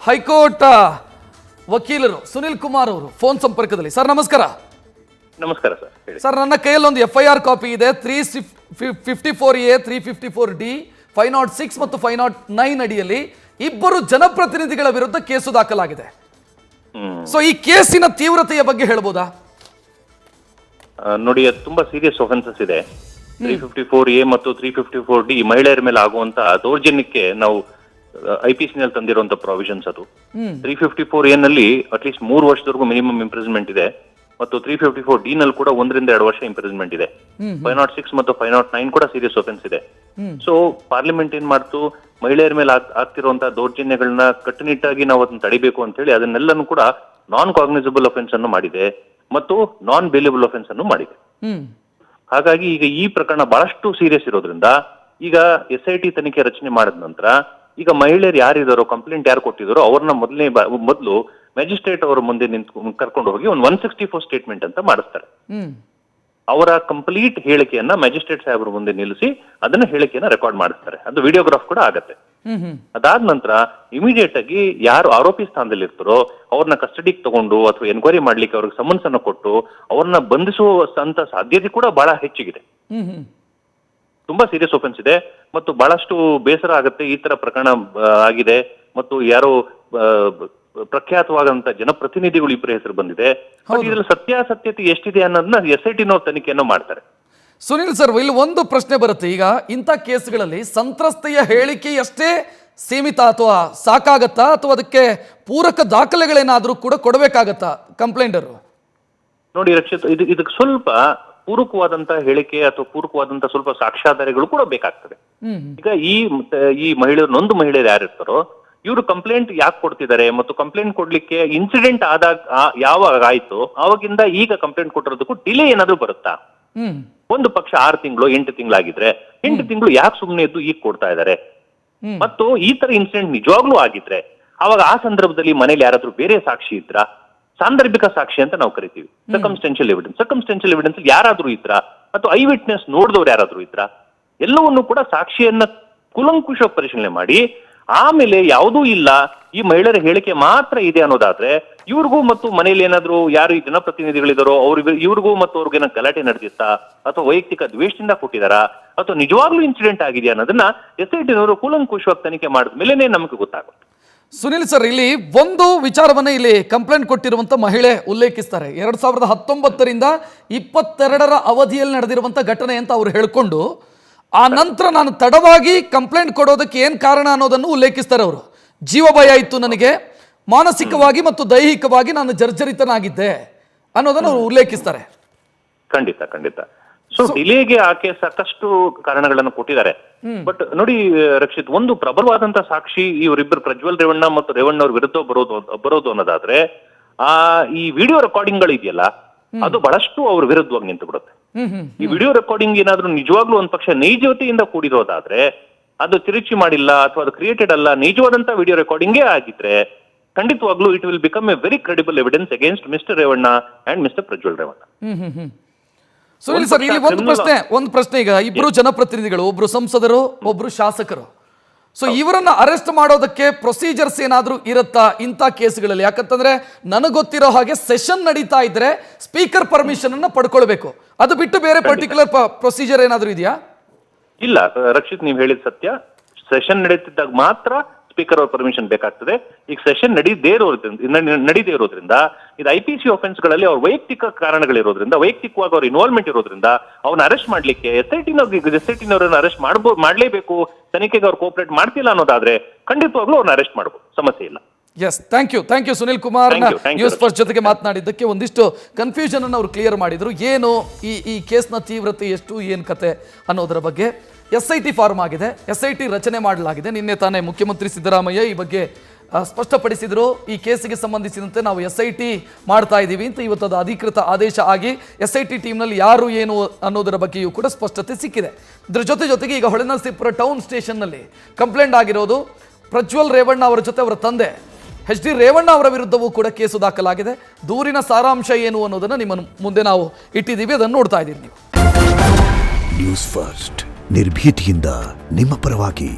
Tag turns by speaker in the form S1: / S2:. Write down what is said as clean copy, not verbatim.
S1: High court ವಕೀಲರು ಸುನಿಲ್ ಕುಮಾರ್ ಅವರು phone ಸಂಪರ್ಕದಲ್ಲಿ. ಸರ್ ನಮಸ್ಕಾರ.
S2: ನಮಸ್ಕಾರ ಸರ್. ಹೇಳಿ
S1: ಸರ್, ನನ್ನ ಕೈಯಲ್ಲಿ ಒಂದು FIR ಕಾಪಿ ಇದೆ. 354A 354D 506 ಮತ್ತು 509 ಅಡಿಯಲ್ಲಿ ಇಬ್ಬರು ಜನಪ್ರತಿನಿಧಿಗಳ ವಿರುದ್ಧ ಕೇಸು ದಾಖಲಾಗಿದೆ. ಸೊ ಈ ಕೇಸಿನ ತೀವ್ರತೆಯ ಬಗ್ಗೆ ಹೇಳ್ಬೋದಾ?
S2: ನೋಡಿ, ಅದು ತುಂಬಾ ಸೀರಿಯಸ್ ಒಫೆನ್ಸಸ್ ಇದೆ. 354A ಮತ್ತು 354D ಮಹಿಳೆಯರ ಮೇಲೆ ಆಗುವಂತ ದೌರ್ಜನ್ಯಕ್ಕೆ ನಾವು IPC ನಲ್ಲಿ ತಂದಿರುವಂತ ಪ್ರಾವಿಷನ್ಸ್ ಅದು. 354A ನಲ್ಲಿ ಅಟ್ಲೀಸ್ಟ್ 3 ವರ್ಷದವರೆಗೂ ಮಿನಿಮಮ್ ಇಂಪ್ರಿಸನ್ಮೆಂಟ್ ಇದೆ ಮತ್ತು 354D ನಲ್ಲಿ ಕೂಡ 1 ರಿಂದ 2 ವರ್ಷ ಇಂಪ್ರಿಸನ್ಮೆಂಟ್ ಇದೆ. 506 ಮತ್ತು 509 ಕೂಡ ಸೀರಿಯಸ್ ಒಫೆನ್ಸ್ ಇದೆ. ಸೊ ಪಾರ್ಲಿಮೆಂಟ್ ಏನ್ ಮಾಡ್ತು, ಮಹಿಳೆಯರ ಮೇಲೆ ಆಗ್ತಿರುವಂತಹ ದೌರ್ಜನ್ಯಗಳನ್ನ ಕಟ್ಟುನಿಟ್ಟಾಗಿ ನಾವು ಅದನ್ನ ತಡಿಬೇಕು ಅಂತ ಹೇಳಿ ಅದನ್ನೆಲ್ಲನೂ ಕೂಡ ನಾನ್ ಕಾಗ್ನಿಸಬಲ್ ಒಫೆನ್ಸ್ ಅನ್ನು ಮಾಡಿದೆ ಮತ್ತು ನಾನ್ ಬೇಲೇಬಲ್ ಒಫೆನ್ಸ್ ಅನ್ನು ಮಾಡಿದೆ. ಹಾಗಾಗಿ ಈಗ ಈ ಪ್ರಕರಣ ಬಹಳಷ್ಟು ಸೀರಿಯಸ್ ಇರೋದ್ರಿಂದ ಈಗ SIT ತನಿಖೆ ರಚನೆ ಮಾಡಿದ ನಂತರ ಈಗ ಮಹಿಳೆಯರು ಯಾರಿದಾರೋ, ಕಂಪ್ಲೇಂಟ್ ಯಾರು ಕೊಟ್ಟಿದಾರೋ ಅವ್ರನ್ನ ಮೊದಲು ಮ್ಯಾಜಿಸ್ಟ್ರೇಟ್ ಅವರ ಮುಂದೆ ಕರ್ಕೊಂಡು ಹೋಗಿ ಒಂದು 164 ಸ್ಟೇಟ್ಮೆಂಟ್ ಅಂತ ಮಾಡಿಸ್ತಾರೆ. ಅವರ ಕಂಪ್ಲೀಟ್ ಹೇಳಿಕೆಯನ್ನ ಮ್ಯಾಜಿಸ್ಟ್ರೇಟ್ ಸಾಹೇಬ್ರ ಮುಂದೆ ನಿಲ್ಲಿಸಿ ಅದನ್ನ ಹೇಳಿಕೆಯನ್ನ ರೆಕಾರ್ಡ್ ಮಾಡಿಸ್ತಾರೆ. ಅದು ವಿಡಿಯೋಗ್ರಾಫ್ ಕೂಡ ಆಗತ್ತೆ. ಅದಾದ ನಂತರ ಇಮಿಡಿಯೇಟ್ ಆಗಿ ಯಾರು ಆರೋಪಿ ಸ್ಥಾನದಲ್ಲಿ ಇರ್ತಾರೋ ಅವ್ರನ್ನ ಕಸ್ಟಡಿಗೆ ತಗೊಂಡು ಅಥವಾ ಎನ್ಕ್ವೈರಿ ಮಾಡ್ಲಿಕ್ಕೆ ಅವ್ರಿಗೆ ಸಮನ್ಸ್ ಅನ್ನು ಕೊಟ್ಟು ಅವ್ರನ್ನ ಬಂಧಿಸುವಂತ ಸಾಧ್ಯತೆ ಕೂಡ ಬಹಳ ಹೆಚ್ಚಿಗಿದೆ. ತುಂಬಾ ಸೀರಿಯಸ್ ಒಫೆನ್ಸ್ ಇದೆ ಮತ್ತು ಬಹಳಷ್ಟು ಬೇಸರ ಆಗುತ್ತೆ ಈ ತರ ಪ್ರಕರಣ ಆಗಿದೆ. ಮತ್ತು ಯಾರೋ ಪ್ರಖ್ಯಾತವಾದಂತ ಜನಪ್ರತಿನಿಧಿಗಳು ಇಬ್ಬರ ಹೆಸರು ಬಂದಿದೆ. ಇದರಲ್ಲಿ ಸತ್ಯಾಸತ್ಯತೆ ಎಷ್ಟಿದೆ ಅನ್ನೋದನ್ನ SIT ನವರು ತನಿಖೆಯನ್ನು ಮಾಡ್ತಾರೆ.
S1: ಸುನಿಲ್ ಸರ್, ಇಲ್ಲಿ ಒಂದು ಪ್ರಶ್ನೆ ಬರುತ್ತೆ. ಈಗ ಇಂಥ ಕೇಸ್ಗಳಲ್ಲಿ ಸಂತ್ರಸ್ತೆಯ ಹೇಳಿಕೆ ಅಷ್ಟೇ ಸೀಮಿತ ಅಥವಾ ಸಾಕಾಗತ್ತಾ, ಅಥವಾ ಅದಕ್ಕೆ ಪೂರಕ ದಾಖಲೆಗಳೇನಾದ್ರೂ ಕೂಡ ಕೊಡಬೇಕಾಗತ್ತಾ ಕಂಪ್ಲೇಂಟರು?
S2: ನೋಡಿ ರಕ್ಷಿತ್, ಇದಕ್ಕೆ ಸ್ವಲ್ಪ ಪೂರಕವಾದಂತ ಹೇಳಿಕೆ ಅಥವಾ ಪೂರಕವಾದಂತ ಸ್ವಲ್ಪ ಸಾಕ್ಷ್ಯಾಧಾರಗಳು ಕೂಡ ಬೇಕಾಗ್ತದೆ. ಈಗ ಈ ಮಹಿಳೆಯರು, ನೊಂದು ಮಹಿಳೆಯರು ಯಾರಿರ್ತಾರೋ ಇವರು ಕಂಪ್ಲೇಂಟ್ ಯಾಕೆ ಕೊಡ್ತಿದ್ದಾರೆ ಮತ್ತು ಕಂಪ್ಲೇಂಟ್ ಕೊಡ್ಲಿಕ್ಕೆ ಇನ್ಸಿಡೆಂಟ್ ಆದಾಗ ಯಾವಾಗ ಆಯ್ತು ಆವಾಗಿಂದ ಈಗ ಕಂಪ್ಲೇಂಟ್ ಕೊಟ್ಟಿರೋದಕ್ಕೂ ಡಿಲೇ ಏನಾದ್ರು ಬರುತ್ತಾ? ಒಂದು ಪಕ್ಷ 6 ತಿಂಗಳು 8 ತಿಂಗಳಾಗಿದ್ರೆ 8 ತಿಂಗಳು ಯಾಕೆ ಸುಮ್ಮನೆ ಇದ್ದು ಈಗ ಕೊಡ್ತಾ ಇದ್ದಾರೆ? ಮತ್ತು ಈ ತರ ಇನ್ಸಿಡೆಂಟ್ ನಿಜವಾಗ್ಲೂ ಆಗಿದ್ರೆ ಅವಾಗ ಆ ಸಂದರ್ಭದಲ್ಲಿ ಮನೇಲಿ ಯಾರಾದ್ರೂ ಬೇರೆ ಸಾಕ್ಷಿ ಇದ್ರ, ಸಾಂದರ್ಭಿಕ ಸಾಕ್ಷಿ ಅಂತ ನಾವು ಕರಿತೀವಿ, ಸರ್ಕಮ್ಸ್ಟೆನ್ಷಿಯಲ್ ಎವಿಡೆನ್ಸ್ ಯಾರಾದ್ರೂ ಇದ್ರ ಅಥವಾ ಐ ವಿಟ್ನೆಸ್ ನೋಡಿದವ್ರು ಯಾರಾದ್ರೂ ಇದ್ರ, ಎಲ್ಲವನ್ನೂ ಕೂಡ ಸಾಕ್ಷಿಯನ್ನ ಕುಲಂಕುಷ ಪರಿಶೀಲನೆ ಮಾಡಿ ಆಮೇಲೆ ಯಾವುದೂ ಇಲ್ಲ, ಈ ಮಹಿಳೆಯರ ಹೇಳಿಕೆ ಮಾತ್ರ ಇದೆ ಅನ್ನೋದಾದ್ರೆ ಇವ್ರಿಗೂ ಮತ್ತು ಮನೇಲಿ ಏನಾದ್ರು ಯಾರು ಈ ಜನಪ್ರತಿನಿಧಿಗಳಿದಾರೋ ಇವ್ರಿಗೂ ಮತ್ತು ಅವ್ರಿಗೇನ ಗಲಾಟೆ ನಡೆದಿತ್ತಾ ಅಥವಾ ವೈಯಕ್ತಿಕ ದ್ವೇಷದಿಂದ ಕೊಟ್ಟಿದಾರಾ ಅಥವಾ ನಿಜವಾಗ್ಲೂ ಇನ್ಸಿಡೆಂಟ್ ಆಗಿದೆಯಾ ಅನ್ನೋದನ್ನ SIT ನವರು ಕೂಲಂಕುಷವಾಗಿ ತನಿಖೆ ಮಾಡಿದ ಮೇಲೆನೆ ನಮಗೆ ಗೊತ್ತಾಗುತ್ತೆ.
S1: ಸುನಿಲ್ ಸರ್, ಇಲ್ಲಿ ಒಂದು ವಿಚಾರವನ್ನ ಇಲ್ಲಿ ಕಂಪ್ಲೇಂಟ್ ಕೊಟ್ಟಿರುವಂತ ಮಹಿಳೆ ಉಲ್ಲೇಖಿಸ್ತಾರೆ. 2019ರಿಂದ 22ರ ಅವಧಿಯಲ್ಲಿ ನಡೆದಿರುವಂತ ಘಟನೆ ಅಂತ ಅವ್ರು ಹೇಳ್ಕೊಂಡು ಆ ನಂತರ ನಾನು ತಡವಾಗಿ ಕಂಪ್ಲೇಂಟ್ ಕೊಡೋದಕ್ಕೆ ಏನ್ ಕಾರಣ ಅನ್ನೋದನ್ನು ಉಲ್ಲೇಖಿಸ್ತಾರೆ. ಅವರು ಜೀವ ಭಯ ಇತ್ತು ನನಗೆ, ಮಾನಸಿಕವಾಗಿ ಮತ್ತು ದೈಹಿಕವಾಗಿ ನಾನು ಜರ್ಜರಿತನಾಗಿದ್ದೆ ಅನ್ನೋದನ್ನು ಅವರು ಉಲ್ಲೇಖಿಸ್ತಾರೆ.
S2: ಖಂಡಿತ. ಸೊ ಡಿಲೇಗೆ ಆಕೆ ಸಾಕಷ್ಟು ಕಾರಣಗಳನ್ನು ಕೊಟ್ಟಿದ್ದಾರೆ. ಬಟ್ ನೋಡಿ ರಕ್ಷಿತ್, ಒಂದು ಪ್ರಬಲವಾದಂತ ಸಾಕ್ಷಿ ಇವರಿಬ್ಬರು ಪ್ರಜ್ವಲ್ ರೇವಣ್ಣ ಮತ್ತು ರೇವಣ್ಣ ಅವ್ರ ವಿರುದ್ಧ ಬರೋದು ಅನ್ನೋದಾದ್ರೆ ಈ ವಿಡಿಯೋ ರೆಕಾರ್ಡಿಂಗ್ ಗಳು ಇದೆಯಲ್ಲ ಅದು ಬಹಳಷ್ಟು ಅವ್ರ ವಿರುದ್ಧವಾಗಿ ನಿಂತು ಬಿಡುತ್ತೆ. ಈ ವಿಡಿಯೋ ರೆಕಾರ್ಡಿಂಗ್ ಏನಾದ್ರೂ ನಿಜವಾಗ್ಲೂ ಒಂದ್ ಪಕ್ಷ ನೈಜತೆಯಿಂದ ಕೂಡಿರೋದಾದ್ರೆ, ಅದು ತಿರುಚಿ ಮಾಡಿಲ್ಲ ಅಥವಾ ಅದು ಕ್ರಿಯೇಟೆಡ್ ಅಲ್ಲ, ನಿಜವಾದಂತ ವಿಡಿಯೋ ರೆಕಾರ್ಡಿಂಗೇ ಆಗಿದ್ರೆ ಖಂಡಿತವಾಗ್ಲೂ it will become A very credible evidence against mister Revanna and mister Prajwal Revanna.
S1: Sunil sir, ಇಲ್ಲಿ ಒಂದು ಪ್ರಶ್ನೆ. ಈಗ ಇಬ್ರು ಜನಪ್ರತಿನಿಧಿಗಳು, ಒಬ್ರು ಸಂಸದರು, ಒಬ್ರು ಶಾಸಕರು. ಸೊ ಇವರನ್ನ ಅರೆಸ್ಟ್ ಮಾಡೋದಕ್ಕೆ ಪ್ರೊಸೀಜರ್ಸ್ ಏನಾದ್ರೂ ಇರುತ್ತಾ ಇಂಥ ಕೇಸ್ಗಳಲ್ಲಿ? ಯಾಕಂತಂದ್ರೆ ನನಗೆ ಗೊತ್ತಿರೋ ಹಾಗೆ ಸೆಷನ್ ನಡೀತಾ ಇದ್ರೆ ಸ್ಪೀಕರ್ ಪರ್ಮಿಷನ್ ಅನ್ನ ಪಡ್ಕೊಳ್ಬೇಕು. ಅದು ಬಿಟ್ಟು ಬೇರೆ ಪರ್ಟಿಕ್ಯುಲರ್ ಪ್ರೊಸೀಜರ್ ಏನಾದ್ರೂ ಇದೆಯಾ? ಇಲ್ಲ
S2: ರಕ್ಷಿತ್, ನೀವು ಹೇಳಿದ ಸತ್ಯ. ಸೆಷನ್ ನಡೀತಿದ್ದಾಗ ಮಾತ್ರ ಸ್ಪೀಕರ್ ಅವ್ರ ಪರ್ಮಿಷನ್ ಬೇಕಾಗ್ತದೆ. ಈಗ ಸೆಷನ್ ನಡೀದೇ ಇರೋದ್ರಿಂದ ಇದು IPC ಒಫೆನ್ಸ್ ಗಳಲ್ಲಿ ಅವ್ರ ವೈಯಕ್ತಿಕ ಕಾರಣಗಳಿರೋದ್ರಿಂದ, ವೈಯಕ್ತಿಕವಾಗಿ ಅವ್ರ ಇನ್ವಾಲ್ವ್ಮೆಂಟ್ ಇರೋದ್ರಿಂದ ಅವ್ನ ಅರೆಸ್ಟ್ ಮಾಡ್ಲಿಕ್ಕೆ SIT ನವರನ್ನ ಅರೆಸ್ಟ್ ಮಾಡ್ಲೇಬೇಕು. ತನಿಖೆಗೆ ಅವ್ರು ಕೋಪರೇಟ್ ಮಾಡ್ತಿಲ್ಲ ಅನ್ನೋದಾದ್ರೆ ಖಂಡಿತವಾಗ್ಲೂ ಅವ್ರನ್ನ ಅರೆಸ್ಟ್ ಮಾಡಬಹುದು, ಸಮಸ್ಯೆ ಇಲ್ಲ.
S1: Yes, thank you Sunil Kumar. News First ಜೊತೆಗೆ ಮಾತನಾಡಿದ್ದಕ್ಕೆ ಒಂದಿಷ್ಟು ಕನ್ಫ್ಯೂಷನ್ ಅನ್ನು ಅವರು ಕ್ಲಿಯರ್ ಮಾಡಿದ್ರು. ಏನು ಈ ಕೇಸ್ನ ತೀವ್ರತೆ ಎಷ್ಟು, ಏನು ಕತೆ ಅನ್ನೋದರ ಬಗ್ಗೆ. SIT ಫಾರ್ಮ್ ಆಗಿದೆ, SIT ರಚನೆ ಮಾಡಲಾಗಿದೆ. ನಿನ್ನೆ ತಾನೇ ಮುಖ್ಯಮಂತ್ರಿ ಸಿದ್ದರಾಮಯ್ಯ ಈ ಬಗ್ಗೆ ಸ್ಪಷ್ಟಪಡಿಸಿದ್ರು. ಈ ಕೇಸಿಗೆ ಸಂಬಂಧಿಸಿದಂತೆ ನಾವು SIT ಮಾಡ್ತಾ ಇದ್ದೀವಿ ಅಂತ ಇವತ್ತು ಅದು ಅಧಿಕೃತ ಆದೇಶ ಆಗಿ SIT ಟೀಮ್ನಲ್ಲಿ ಯಾರು ಏನು ಅನ್ನೋದರ ಬಗ್ಗೆಯೂ ಕೂಡ ಸ್ಪಷ್ಟತೆ ಸಿಕ್ಕಿದೆ. ಇದರ ಜೊತೆಗೆ ಈಗ ಹೊಳೆನರಸೀಪುರ ಟೌನ್ ಸ್ಟೇಷನ್ನಲ್ಲಿ ಕಂಪ್ಲೇಂಟ್ ಆಗಿರೋದು ಪ್ರಜ್ವಲ್ ರೇವಣ್ಣ ಅವರ ಜೊತೆ ಅವರ ತಂದೆ HD ರೇವಣ್ಣ ಅವರ ವಿರುದ್ಧವೂ ಕೂಡ ಕೇಸು ದಾಖಲಾಗಿದೆ. ದೂರಿನ ಸಾರಾಂಶ ಏನು ಅನ್ನೋದನ್ನು ನಿಮ್ಮ ಮುಂದೆ ನಾವು ಇಟ್ಟಿದ್ದೀವಿ, ಅದನ್ನು ನೋಡ್ತಾ ಇದ್ದೀರಿ ನೀವು.
S3: ನ್ಯೂಸ್ ಫಸ್ಟ್, ನಿರ್ಭೀತಿಯಿಂದ ನಿಮ್ಮ ಪರವಾಗಿ.